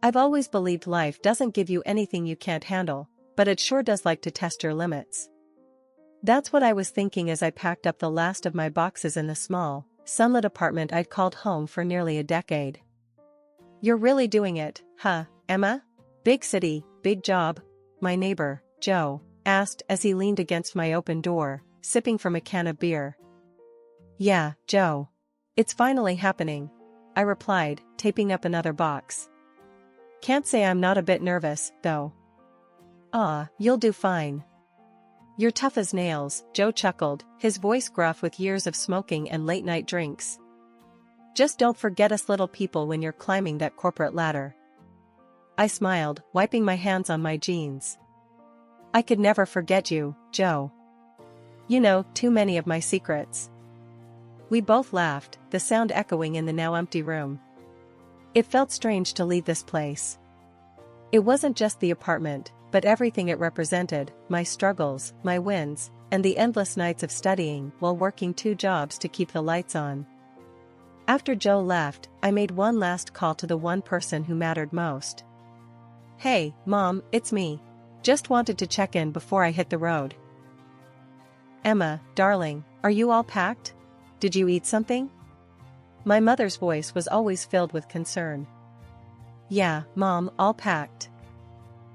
I've always believed life doesn't give you anything you can't handle, but it sure does like to test your limits. That's what I was thinking as I packed up the last of my boxes in the small, sunlit apartment I'd called home for nearly a decade. You're really doing it, huh, Emma? Big city, big job? My neighbor, Joe, asked as he leaned against my open door, sipping from a can of beer. Yeah, Joe. It's finally happening, I replied, taping up another box. Can't say I'm not a bit nervous, though. You'll do fine. You're tough as nails, Joe chuckled, his voice gruff with years of smoking and late-night drinks. Just don't forget us little people when you're climbing that corporate ladder. I smiled, wiping my hands on my jeans. I could never forget you, Joe. You know too many of my secrets. We both laughed, the sound echoing in the now empty room. It felt strange to leave this place. It wasn't just the apartment, but everything it represented, my struggles, my wins, and the endless nights of studying while working 2 jobs to keep the lights on. After Joe left, I made one last call to the one person who mattered most. Hey, Mom, it's me. Just wanted to check in before I hit the road. Emma, darling, are you all packed? Did you eat something? My mother's voice was always filled with concern. Yeah, Mom, all packed.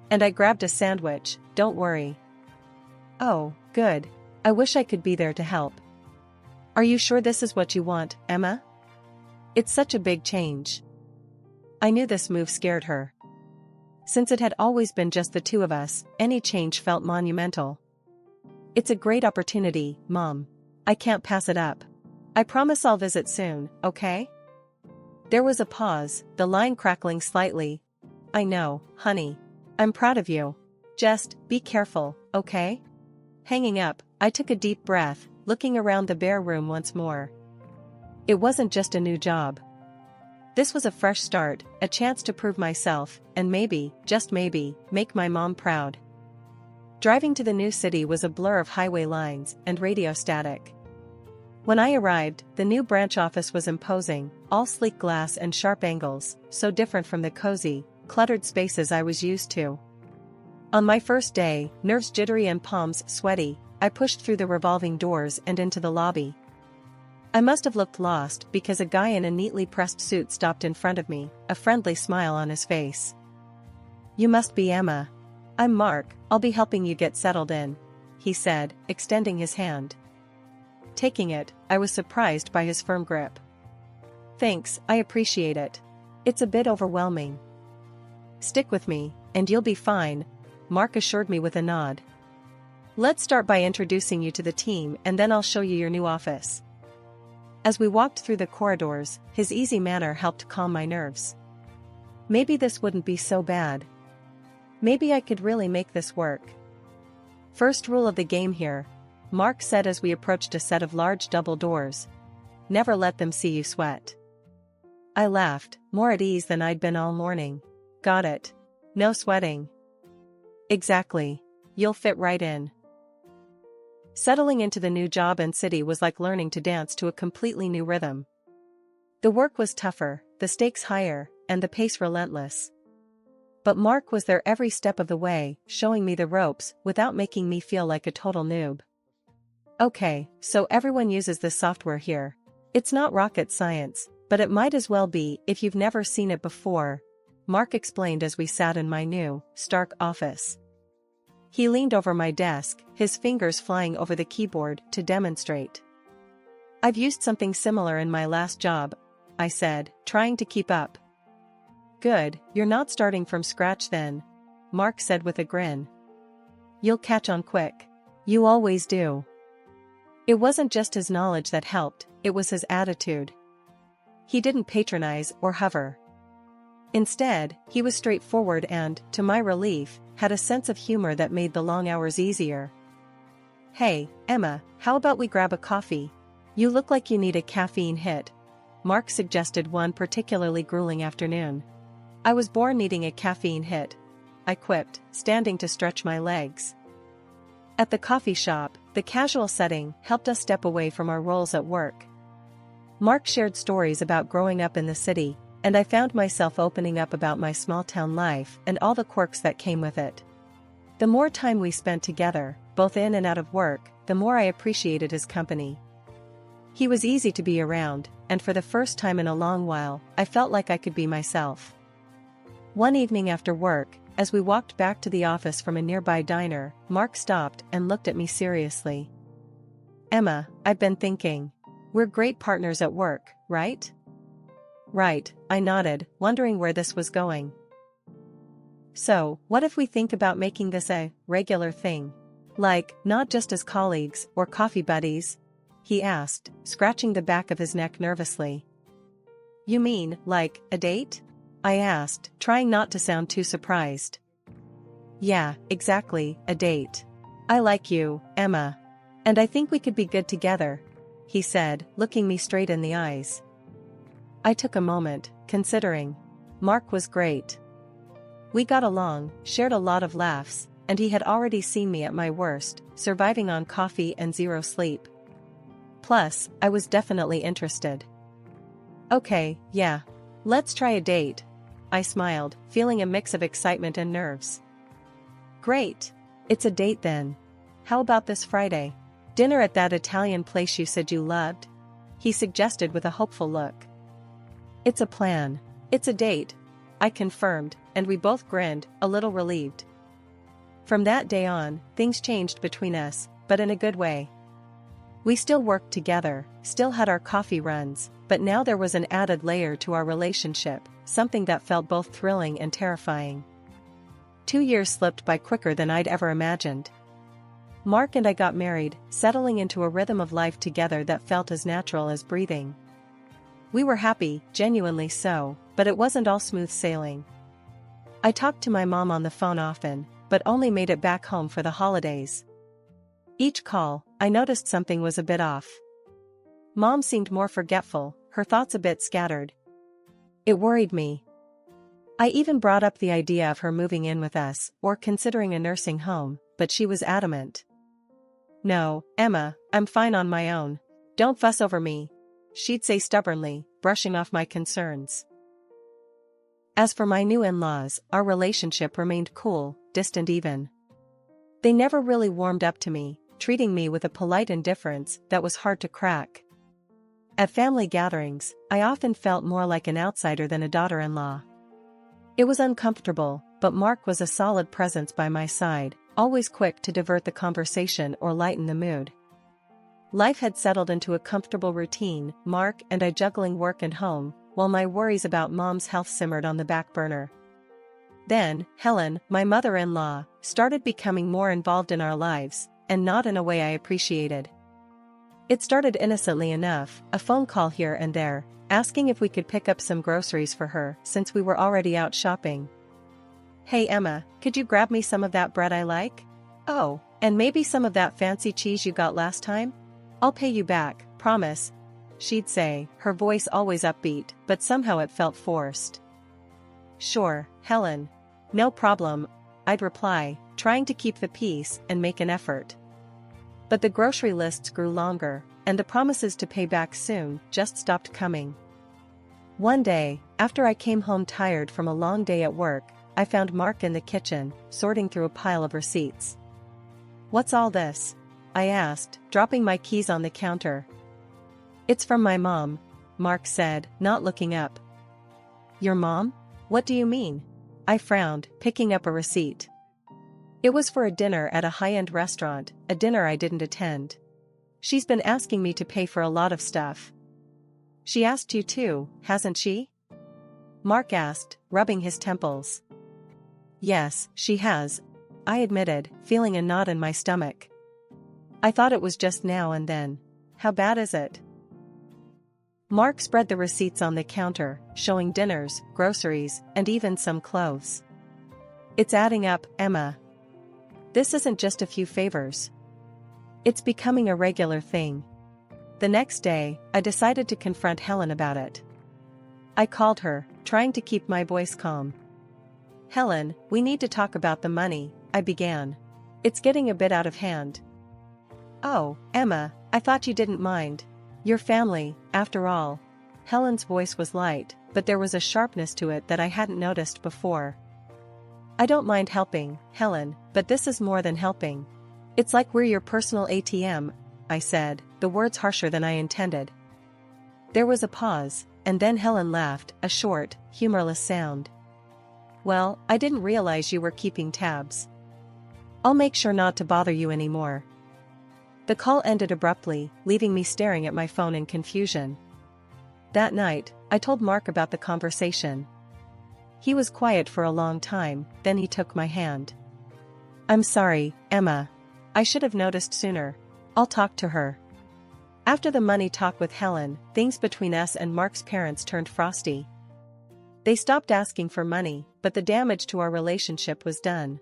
And I grabbed a sandwich, don't worry. Oh, good. I wish I could be there to help. Are you sure this is what you want, Emma? It's such a big change. I knew this move scared her. Since it had always been just the 2 of us, any change felt monumental. It's a great opportunity, Mom. I can't pass it up. I promise I'll visit soon, okay? There was a pause, the line crackling slightly. I know, honey. I'm proud of you. Just, be careful, okay? Hanging up, I took a deep breath, looking around the bare room once more. It wasn't just a new job. This was a fresh start, a chance to prove myself, and maybe, just maybe, make my mom proud. Driving to the new city was a blur of highway lines and radio static. When I arrived, the new branch office was imposing, all sleek glass and sharp angles, so different from the cozy, cluttered spaces I was used to. On my first day, nerves jittery and palms sweaty, I pushed through the revolving doors and into the lobby. I must have looked lost because a guy in a neatly pressed suit stopped in front of me, a friendly smile on his face. You must be Emma. I'm Mark, I'll be helping you get settled in, he said, extending his hand. Taking it, I was surprised by his firm grip. Thanks, I appreciate it. It's a bit overwhelming. Stick with me, and you'll be fine, Mark assured me with a nod. Let's start by introducing you to the team and then I'll show you your new office. As we walked through the corridors, his easy manner helped calm my nerves. Maybe this wouldn't be so bad. Maybe I could really make this work. First rule of the game here, Mark said as we approached a set of large double doors. Never let them see you sweat. I laughed, more at ease than I'd been all morning. Got it. No sweating. Exactly. You'll fit right in. Settling into the new job and city was like learning to dance to a completely new rhythm. The work was tougher, the stakes higher, and the pace relentless. But Mark was there every step of the way, showing me the ropes without making me feel like a total noob. Okay, so everyone uses this software here. It's not rocket science, but it might as well be if you've never seen it before, Mark explained as we sat in my new, stark office. He leaned over my desk, his fingers flying over the keyboard to demonstrate. I've used something similar in my last job, I said, trying to keep up. Good, you're not starting from scratch then, Mark said with a grin. You'll catch on quick. You always do. It wasn't just his knowledge that helped, it was his attitude. He didn't patronize or hover. Instead, he was straightforward and, to my relief, had a sense of humor that made the long hours easier. Hey, Emma, how about we grab a coffee? You look like you need a caffeine hit, Mark suggested one particularly grueling afternoon. I was born needing a caffeine hit, I quipped, standing to stretch my legs. At the coffee shop, the casual setting helped us step away from our roles at work. Mark shared stories about growing up in the city, and I found myself opening up about my small-town life and all the quirks that came with it. The more time we spent together, both in and out of work, the more I appreciated his company. He was easy to be around, and for the first time in a long while, I felt like I could be myself. One evening after work, as we walked back to the office from a nearby diner, Mark stopped and looked at me seriously. "Emma, I've been thinking. We're great partners at work, right?" "Right," I nodded, wondering where this was going. "So, what if we think about making this a regular thing? Like, not just as colleagues or coffee buddies?" he asked, scratching the back of his neck nervously. "You mean, like, a date?" I asked, trying not to sound too surprised. "Yeah, exactly, a date. I like you, Emma. And I think we could be good together," he said, looking me straight in the eyes. I took a moment, considering. Mark was great. We got along, shared a lot of laughs, and he had already seen me at my worst, surviving on coffee and zero sleep. Plus, I was definitely interested. "Okay, yeah. Let's try a date," I smiled, feeling a mix of excitement and nerves. "Great. It's a date then. How about this Friday? Dinner at that Italian place you said you loved?" he suggested with a hopeful look. "It's a plan. It's a date," I confirmed, and we both grinned, a little relieved. From that day on, things changed between us, but in a good way. We still worked together, still had our coffee runs, but now there was an added layer to our relationship, something that felt both thrilling and terrifying. 2 years slipped by quicker than I'd ever imagined. Mark and I got married, settling into a rhythm of life together that felt as natural as breathing. We were happy, genuinely so, but it wasn't all smooth sailing. I talked to my mom on the phone often, but only made it back home for the holidays. Each call, I noticed something was a bit off. Mom seemed more forgetful, her thoughts a bit scattered. It worried me. I even brought up the idea of her moving in with us, or considering a nursing home, but she was adamant. "No, Emma, I'm fine on my own. Don't fuss over me," she'd say stubbornly, brushing off my concerns. As for my new in-laws, our relationship remained cool, distant even. They never really warmed up to me, treating me with a polite indifference that was hard to crack. At family gatherings, I often felt more like an outsider than a daughter-in-law. It was uncomfortable, but Mark was a solid presence by my side, always quick to divert the conversation or lighten the mood. Life had settled into a comfortable routine, Mark and I juggling work and home, while my worries about Mom's health simmered on the back burner. Then, Helen, my mother-in-law, started becoming more involved in our lives, and not in a way I appreciated. It started innocently enough, a phone call here and there, asking if we could pick up some groceries for her since we were already out shopping. "Hey Emma, could you grab me some of that bread I like? Oh, and maybe some of that fancy cheese you got last time? I'll pay you back, promise," she'd say, her voice always upbeat, but somehow it felt forced. "Sure, Helen. No problem," I'd reply, trying to keep the peace and make an effort. But the grocery lists grew longer, and the promises to pay back soon just stopped coming. One day, after I came home tired from a long day at work, I found Mark in the kitchen, sorting through a pile of receipts. "What's all this?" I asked, dropping my keys on the counter. "It's from my mom," Mark said, not looking up. "Your mom? What do you mean?" I frowned, picking up a receipt. It was for a dinner at a high-end restaurant, a dinner I didn't attend. "She's been asking me to pay for a lot of stuff." "She asked you too, hasn't she?" Mark asked, rubbing his temples. "Yes, she has," I admitted, feeling a knot in my stomach. "I thought it was just now and then. How bad is it?" Mark spread the receipts on the counter, showing dinners, groceries, and even some clothes. "It's adding up, Emma. This isn't just a few favors. It's becoming a regular thing." The next day, I decided to confront Helen about it. I called her, trying to keep my voice calm. "Helen, we need to talk about the money," I began. "It's getting a bit out of hand." "Oh, Emma, I thought you didn't mind. Your family, after all." Helen's voice was light, but there was a sharpness to it that I hadn't noticed before. I don't mind helping, Helen, but this is more than helping. It's like we're your personal ATM, I said, the words harsher than I intended. There was a pause, and then Helen laughed, a short, humorless sound. Well, I didn't realize you were keeping tabs. I'll make sure not to bother you anymore. The call ended abruptly, leaving me staring at my phone in confusion. That night, I told Mark about the conversation. He was quiet for a long time, then he took my hand. I'm sorry, Emma. I should have noticed sooner. I'll talk to her. After the money talk with Helen, things between us and Mark's parents turned frosty. They stopped asking for money, but the damage to our relationship was done.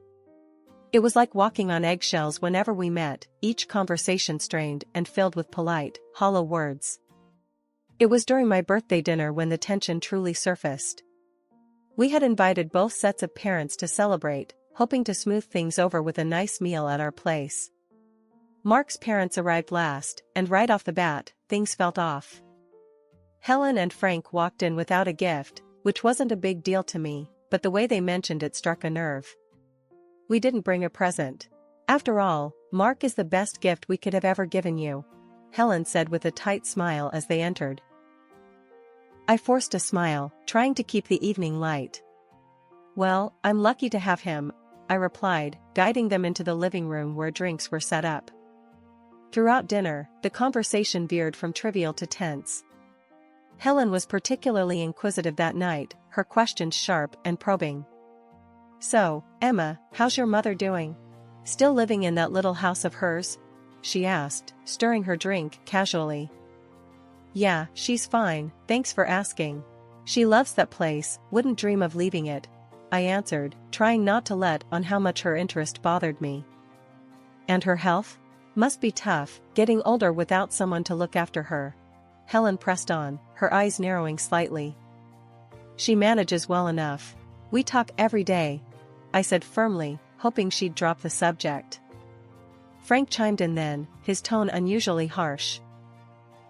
It was like walking on eggshells whenever we met, each conversation strained and filled with polite, hollow words. It was during my birthday dinner when the tension truly surfaced. We had invited both sets of parents to celebrate, hoping to smooth things over with a nice meal at our place. Mark's parents arrived last, and right off the bat, things felt off. Helen and Frank walked in without a gift, which wasn't a big deal to me, but the way they mentioned it struck a nerve. We didn't bring a present. After all, Mark is the best gift we could have ever given you, Helen said with a tight smile as they entered. I forced a smile, trying to keep the evening light. Well, I'm lucky to have him, I replied, guiding them into the living room where drinks were set up. Throughout dinner, the conversation veered from trivial to tense. Helen was particularly inquisitive that night, her questions sharp and probing. So, Emma, how's your mother doing? Still living in that little house of hers? She asked, stirring her drink casually. Yeah, she's fine, thanks for asking. She loves that place, wouldn't dream of leaving it, I answered, trying not to let on how much her interest bothered me. And her health? Must be tough, getting older without someone to look after her. Helen pressed on, her eyes narrowing slightly. She manages well enough. We talk every day, I said firmly, hoping she'd drop the subject. Frank chimed in then, his tone unusually harsh.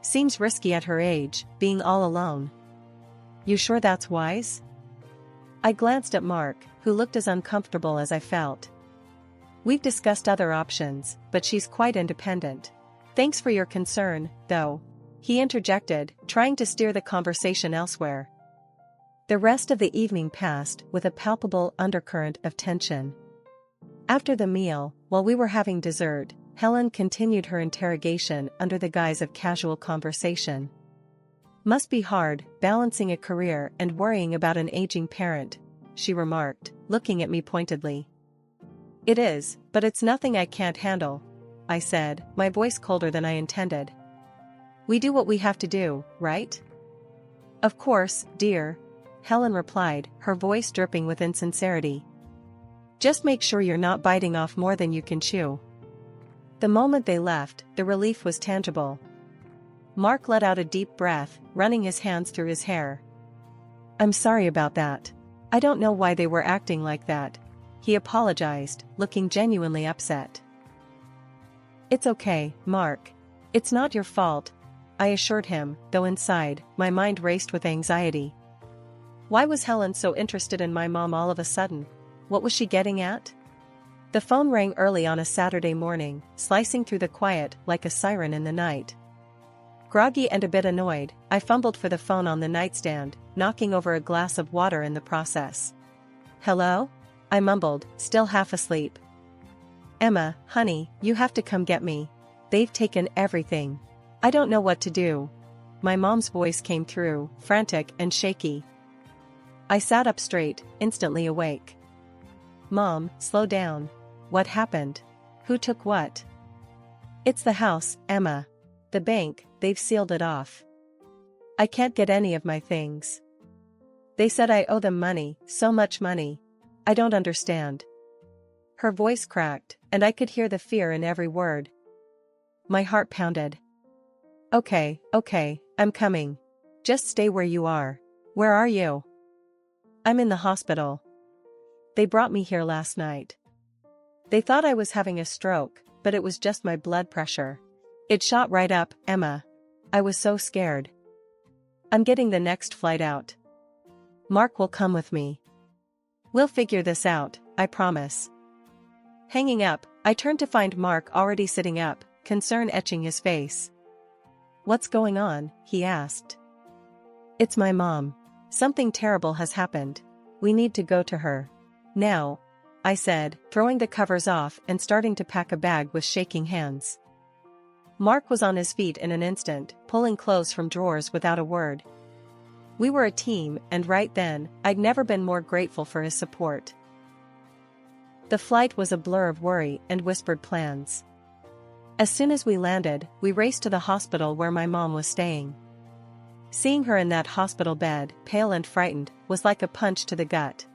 Seems risky at her age, being all alone. You sure that's wise? I glanced at Mark, who looked as uncomfortable as I felt. We've discussed other options, but she's quite independent. Thanks for your concern, though, he interjected, trying to steer the conversation elsewhere. The rest of the evening passed with a palpable undercurrent of tension. After the meal, while we were having dessert, Helen continued her interrogation under the guise of casual conversation. Must be hard, balancing a career and worrying about an aging parent, she remarked, looking at me pointedly. It is, but it's nothing I can't handle, I said, my voice colder than I intended. We do what we have to do, right? Of course, dear, Helen replied, her voice dripping with insincerity. Just make sure you're not biting off more than you can chew. The moment they left, the relief was tangible. Mark let out a deep breath, running his hands through his hair. I'm sorry about that. I don't know why they were acting like that, he apologized, looking genuinely upset. It's okay, Mark. It's not your fault, I assured him, though inside, my mind raced with anxiety. Why was Helen so interested in my mom all of a sudden? What was she getting at? The phone rang early on a Saturday morning, slicing through the quiet like a siren in the night. Groggy and a bit annoyed, I fumbled for the phone on the nightstand, knocking over a glass of water in the process. Hello? I mumbled, still half asleep. Emma, honey, you have to come get me. They've taken everything. I don't know what to do. My mom's voice came through, frantic and shaky. I sat up straight, instantly awake. Mom, slow down. What happened? Who took what? It's the house, Emma. The bank, they've sealed it off. I can't get any of my things. They said I owe them money, so much money. I don't understand. Her voice cracked, and I could hear the fear in every word. My heart pounded. Okay, I'm coming. Just stay where you are. Where are you? I'm in the hospital. They brought me here last night. They thought I was having a stroke, but it was just my blood pressure. It shot right up, Emma. I was so scared. I'm getting the next flight out. Mark will come with me. We'll figure this out, I promise. Hanging up, I turned to find Mark already sitting up, concern etching his face. What's going on? He asked. It's my mom. Something terrible has happened. We need to go to her. Now, I said, throwing the covers off and starting to pack a bag with shaking hands. Mark was on his feet in an instant, pulling clothes from drawers without a word. We were a team, and right then, I'd never been more grateful for his support. The flight was a blur of worry and whispered plans. As soon as we landed, we raced to the hospital where my mom was staying. Seeing her in that hospital bed, pale and frightened, was like a punch to the gut.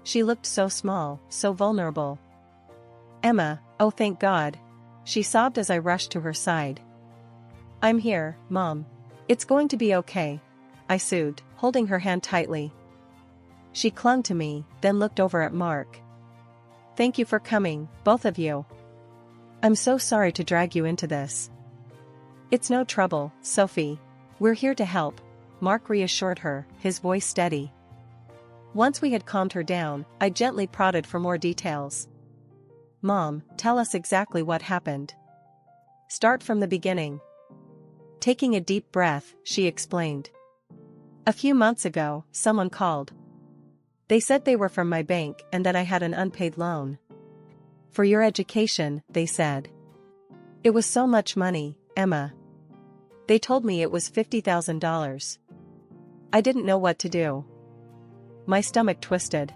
She looked so small, so vulnerable. Emma, oh thank God. She sobbed as I rushed to her side. I'm here, Mom. It's going to be okay, I soothed, holding her hand tightly. She clung to me, then looked over at Mark. Thank you for coming, both of you. I'm so sorry to drag you into this. It's no trouble, Sophie. We're here to help, Mark reassured her, his voice steady. Once we had calmed her down, I gently prodded for more details. Mom, tell us exactly what happened. Start from the beginning. Taking a deep breath, she explained. A few months ago, someone called. They said they were from my bank and that I had an unpaid loan. For your education, they said. It was so much money, Emma. They told me it was $50,000. I didn't know what to do. My stomach twisted.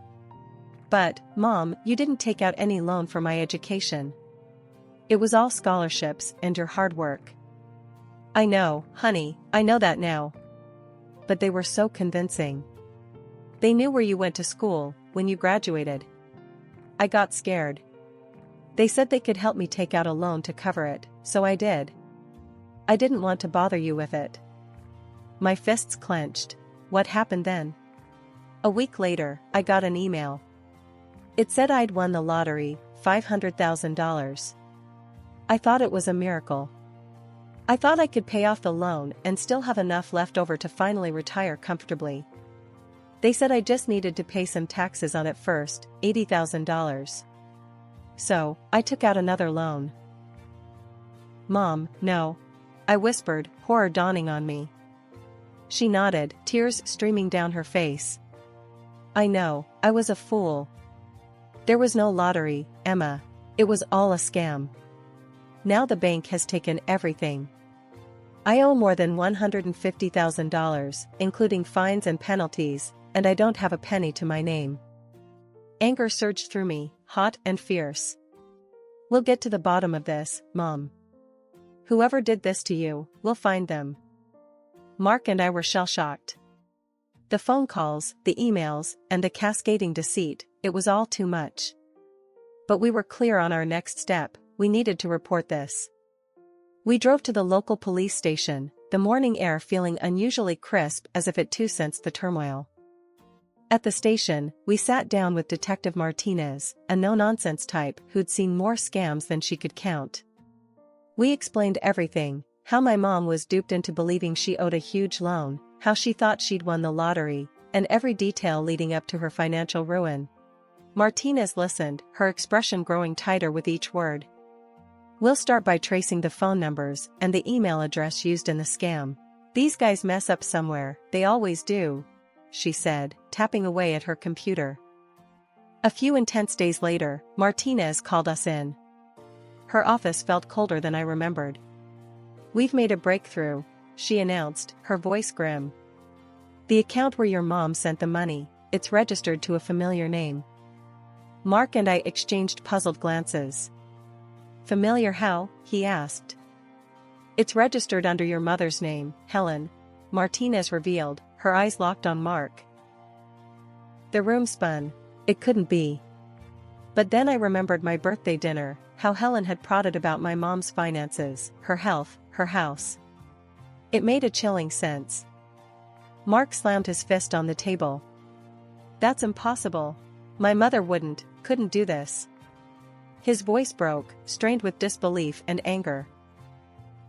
But, Mom, you didn't take out any loan for my education. It was all scholarships and your hard work. I know, honey, I know that now. But they were so convincing. They knew where you went to school, when you graduated. I got scared. They said they could help me take out a loan to cover it, so I did. I didn't want to bother you with it. My fists clenched. What happened then? A week later, I got an email. It said I'd won the lottery, $500,000. I thought it was a miracle. I thought I could pay off the loan and still have enough left over to finally retire comfortably. They said I just needed to pay some taxes on it first, $80,000. So, I took out another loan. Mom, no. I whispered, horror dawning on me. She nodded, tears streaming down her face. I know, I was a fool. There was no lottery, Emma. It was all a scam. Now the bank has taken everything. I owe more than $150,000, including fines and penalties, and I don't have a penny to my name. Anger surged through me, hot and fierce. We'll get to the bottom of this, Mom. Whoever did this to you, we'll find them. Mark and I were shell-shocked. The phone calls, the emails, and the cascading deceit, it was all too much. But we were clear on our next step, we needed to report this. We drove to the local police station, the morning air feeling unusually crisp as if it too sensed the turmoil. At the station, we sat down with Detective Martinez, a no-nonsense type who'd seen more scams than she could count. We explained everything, how my mom was duped into believing she owed a huge loan, how she thought she'd won the lottery, and every detail leading up to her financial ruin. Martinez listened, her expression growing tighter with each word. We'll start by tracing the phone numbers and the email address used in the scam. These guys mess up somewhere, they always do, she said, tapping away at her computer. A few intense days later, Martinez called us in. Her office felt colder than I remembered. We've made a breakthrough, she announced, her voice grim. The account where your mom sent the money, it's registered to a familiar name. Mark and I exchanged puzzled glances. Familiar how? He asked. It's registered under your mother's name, Helen, Martinez revealed, her eyes locked on Mark. The room spun. It couldn't be. But then I remembered my birthday dinner, how Helen had prodded about my mom's finances, her health, her house. It made a chilling sense. Mark slammed his fist on the table. That's impossible. My mother couldn't do this. His voice broke, strained with disbelief and anger.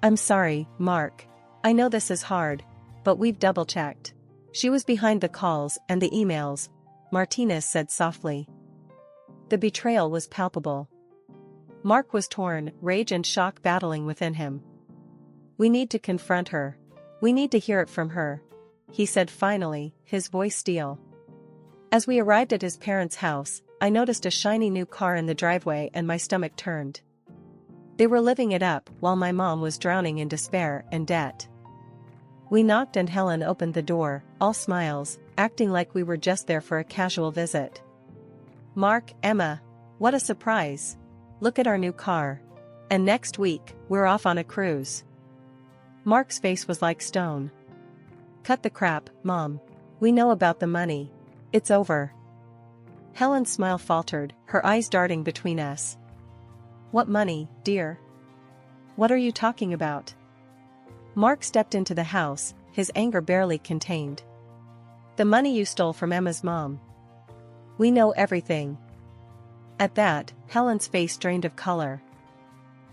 I'm sorry, Mark. I know this is hard. but we've double-checked. She was behind the calls and the emails, Martinez said softly. The betrayal was palpable. Mark was torn, rage and shock battling within him. We need to confront her. We need to hear it from her, he said finally, his voice steel. As we arrived at his parents' house, I noticed a shiny new car in the driveway and my stomach turned. They were living it up while my mom was drowning in despair and debt. We knocked and Helen opened the door, all smiles, acting like we were just there for a casual visit. Mark, Emma, what a surprise. Look at our new car. And next week, we're off on a cruise. Mark's face was like stone. Cut the crap, Mom. We know about the money. It's over. Helen's smile faltered, her eyes darting between us. What money, dear? What are you talking about? Mark stepped into the house, his anger barely contained. The money you stole from Emma's mom. We know everything. At that, Helen's face drained of color.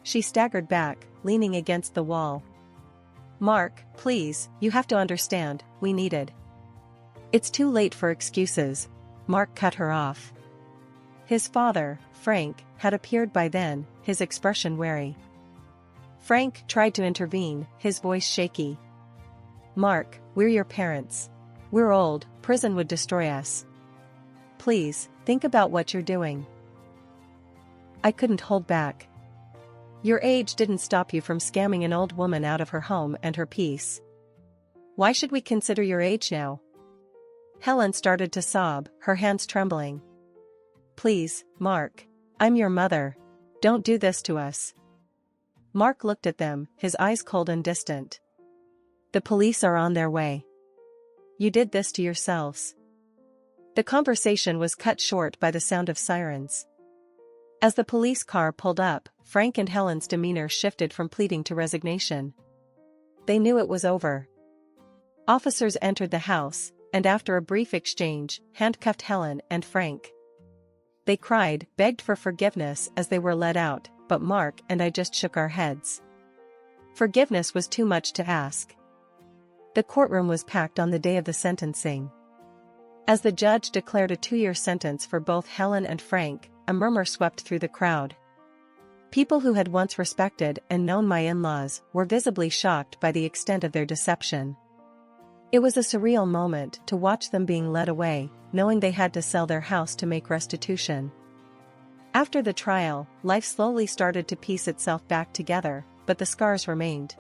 She staggered back, leaning against the wall. Mark, please, you have to understand, we needed. It's too late for excuses, Mark cut her off. His father, Frank, had appeared by then, his expression wary. Frank tried to intervene, his voice shaky. Mark, we're your parents. We're old, prison would destroy us. Please, think about what you're doing. I couldn't hold back. Your age didn't stop you from scamming an old woman out of her home and her peace. Why should we consider your age now? Helen started to sob, her hands trembling. Please, Mark. I'm your mother. Don't do this to us. Mark looked at them, his eyes cold and distant. The police are on their way. You did this to yourselves. The conversation was cut short by the sound of sirens. As the police car pulled up, Frank and Helen's demeanor shifted from pleading to resignation. They knew it was over. Officers entered the house, and after a brief exchange, handcuffed Helen and Frank. They cried, begged for forgiveness as they were let out, but Mark and I just shook our heads. Forgiveness was too much to ask. The courtroom was packed on the day of the sentencing. As the judge declared a 2-year sentence for both Helen and Frank, a murmur swept through the crowd. People who had once respected and known my in-laws were visibly shocked by the extent of their deception. It was a surreal moment to watch them being led away, knowing they had to sell their house to make restitution. After the trial, life slowly started to piece itself back together, but the scars remained.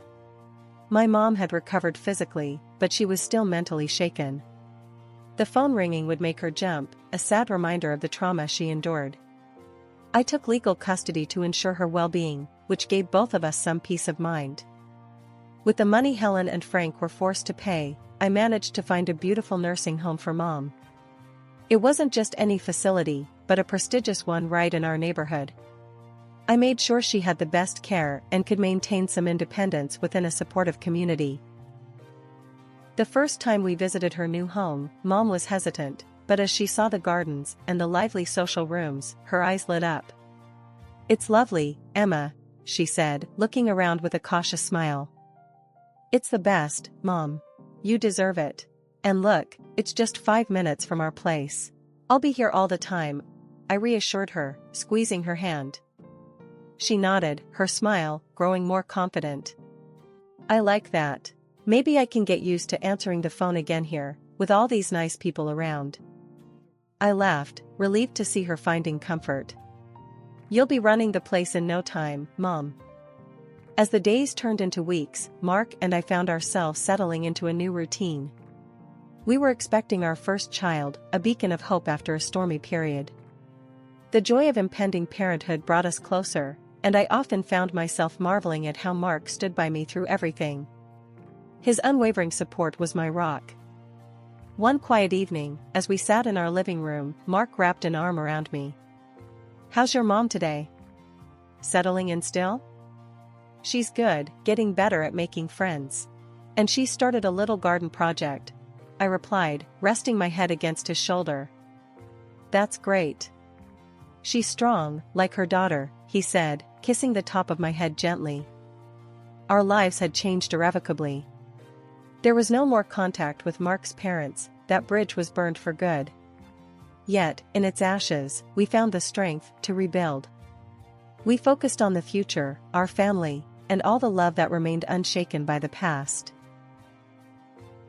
My mom had recovered physically, but she was still mentally shaken. The phone ringing would make her jump, a sad reminder of the trauma she endured. I took legal custody to ensure her well-being, which gave both of us some peace of mind. With the money Helen and Frank were forced to pay, I managed to find a beautiful nursing home for Mom. It wasn't just any facility, but a prestigious one right in our neighborhood. I made sure she had the best care and could maintain some independence within a supportive community. The first time we visited her new home, Mom was hesitant, but as she saw the gardens and the lively social rooms, her eyes lit up. It's lovely, Emma, she said, looking around with a cautious smile. It's the best, Mom. You deserve it. And look, it's just 5 minutes from our place. I'll be here all the time, I reassured her, squeezing her hand. She nodded, her smile growing more confident. I like that. Maybe I can get used to answering the phone again here, with all these nice people around. I laughed, relieved to see her finding comfort. You'll be running the place in no time, Mom. As the days turned into weeks, Mark and I found ourselves settling into a new routine. We were expecting our first child, a beacon of hope after a stormy period. The joy of impending parenthood brought us closer, and I often found myself marveling at how Mark stood by me through everything. His unwavering support was my rock. One quiet evening, as we sat in our living room, Mark wrapped an arm around me. How's your mom today? Settling in still? She's good, getting better at making friends. And she started a little garden project, I replied, resting my head against his shoulder. That's great. She's strong, like her daughter, he said, kissing the top of my head gently. Our lives had changed irrevocably. There was no more contact with Mark's parents, that bridge was burned for good. Yet, in its ashes, we found the strength to rebuild. We focused on the future, our family, and all the love that remained unshaken by the past.